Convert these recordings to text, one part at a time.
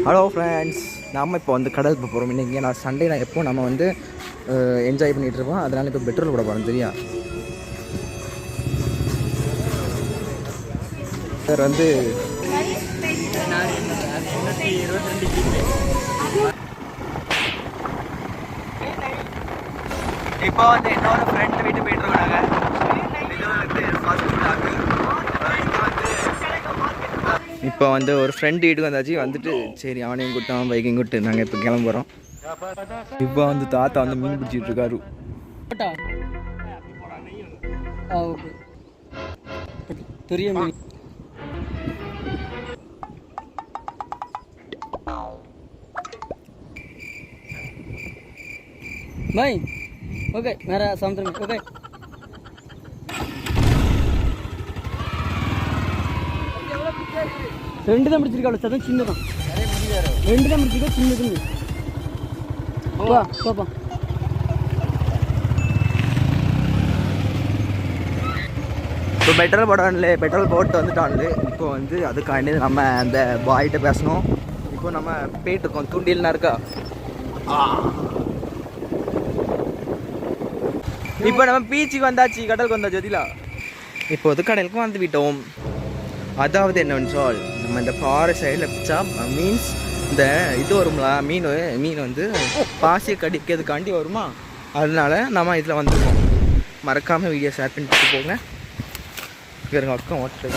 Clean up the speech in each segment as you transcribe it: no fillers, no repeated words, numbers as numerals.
Hello friends, நாம் இப்போ வந்து கடலுக்கு போகிறோம். இன்றைக்கி நான் சண்டே நான் எப்போ நம்ம வந்து என்ஜாய் பண்ணிகிட்ருப்போம். அதனால் இப்போ பெட்ரோல் போட போகிறோம். தெரியா சார் வந்து இப்போ வந்து என்னோட ஃப்ரெண்ட் வீட்டு போயிட்டுருக்கோம். நாங்கள் இது வந்து ஃபர்ஸ்ட் விளாக். இப்போ வந்து ஒரு ஃப்ரெண்டு வீட்டுக்கு வந்தாச்சு. வந்துட்டு சரி அவனையும் கூப்பிட்டு அவன் பைக்கையும் கூப்பிட்டு நாங்கள் இப்போ கிளம்புறோம். இப்போ வந்து தாத்தா வந்து மீன் பிடிச்சிட்டு இருக்காரு. பெரிய மீன் பாய். ஓகே வேற சமுத்திரம். ஓகே ரெண்டு தான் பிடிச்சிருக்கா. சதம் சின்னதான். ரெண்டு தான் பிடிச்சிருக்கா, சின்னது. வா பாப்பா. இப்போ பெட்ரோல் போடான்ல, பெட்ரோல் போட்டு வந்துட்டான்ல. இப்போ வந்து அதுக்காண்டி நம்ம அந்த பாய்கிட்ட பேசணும். இப்போ நம்ம போயிட்டு இருக்கோம். தூண்டில்னா இருக்கா. இப்போ நம்ம பீச்சுக்கு வந்தாச்சு, கடலுக்கு வந்தாச்சு. அதிலா இப்போ வந்து கடலுக்கு வந்து விட்டோம். அதாவது என்னவென்றால் நம்ம இந்த பாறை சைடில் பிடிச்சா மீன்ஸ் இந்த இது வரும்ல, மீன் வந்து பாசியை கடிக்கிறதுக்காண்டி வருமா. அதனால நம்ம இதில் வந்துருக்கோம். மறக்காமல் வீடியோ ஷேர் பண்ணிட்டு போங்க. வேறுங்க அக்கம் ஓட்டு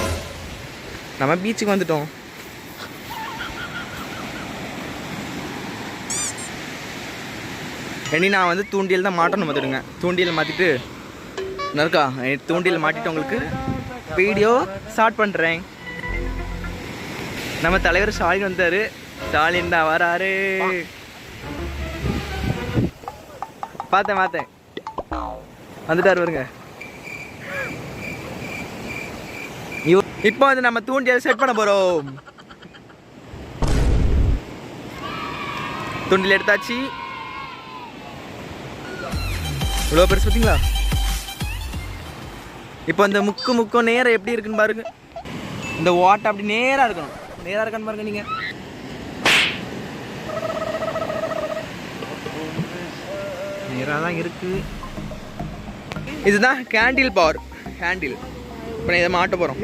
நம்ம பீச்சுக்கு வந்துட்டோம். இனி நான் வந்து தூண்டியல் தான் மாட்டணும். பார்த்துடுங்க, தூண்டியல் மாற்றிட்டு நறுக்கா தூண்டியல் மாட்டிட்டு உங்களுக்கு வீடியோ ஸ்டார்ட் பண்ணுறேன். நம்ம தலைவர் ஸ்டாலின் வந்தார். ஸ்டாலின் தான் வராரு. பார்த்தேன் வந்துட்டார் வருங்க. இப்போ வந்து நம்ம தூண்டியல் செட் பண்ண போகிறோம். தூண்டில் எடுத்தாச்சு. இவ்வளோ பெருசு பார்த்தீங்களா. இப்போ இந்த முக்கம் நேரம் எப்படி இருக்குன்னு பாருங்க. இந்த ஓட்டை அப்படி நேராக இருக்கணும். நேராக இருக்கான்னு பாருங்க. நீங்கள் நேராக தான் இருக்கு. இதுதான் கேண்டில் பவர். கேண்டில் இப்போ நான் இதை மாட்ட போகிறோம்.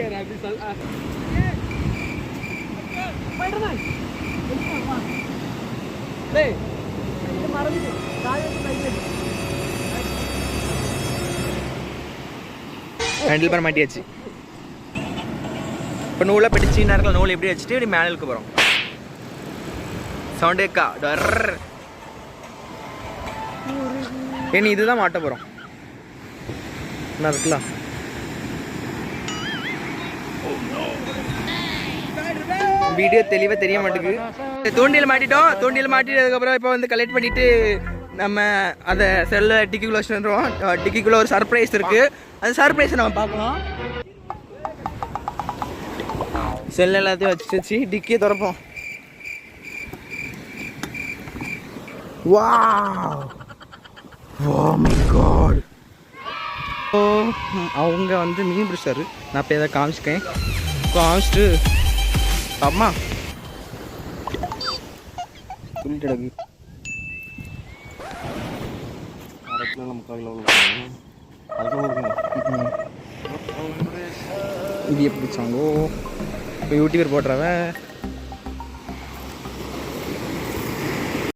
ஹேண்டில் பண்ண மாட்டியாச்சு. இப்போ நூலை பிடிச்சி நேரத்தில் நூல் எப்படி வச்சுட்டு இப்படி மேலே இழுக்க போகிறோம். சவுண்ட் கேட்கா டர். ஏன் இதுதான் மாட்ட போகிறோம். என்ன இருக்கலாம். வீடியோ தெளிவாக தெரிய மாட்டேங்குது. தூண்டில் மாட்டிட்டோம். தூண்டில் மாட்டிட்டதுக்கப்புறம் இப்போ வந்து கலெக்ட் பண்ணிவிட்டு நம்ம அதை செல்ல டிக்கிக்குள்ளே வச்சுருவோம். டிக்கிக்குள்ளே ஒரு சர்ப்ரைஸ் இருக்குது. அந்த சர்ப்ரைஸை நம்ம பார்க்கலாம். செல் எல்லாத்தையும் வச்சு டிக்கியை திறப்போம். Wow, oh my god. அவங்க வந்து மீன் பிடிச்சாரு. நான் இப்போ எதாவது காமிச்சிக்கேன். காமிச்சிட்டு அம்மா சொல்லிட்டு இது எப்படி பிடிச்சாங்கோ. இப்போ யூடியூபர் போடுறவன்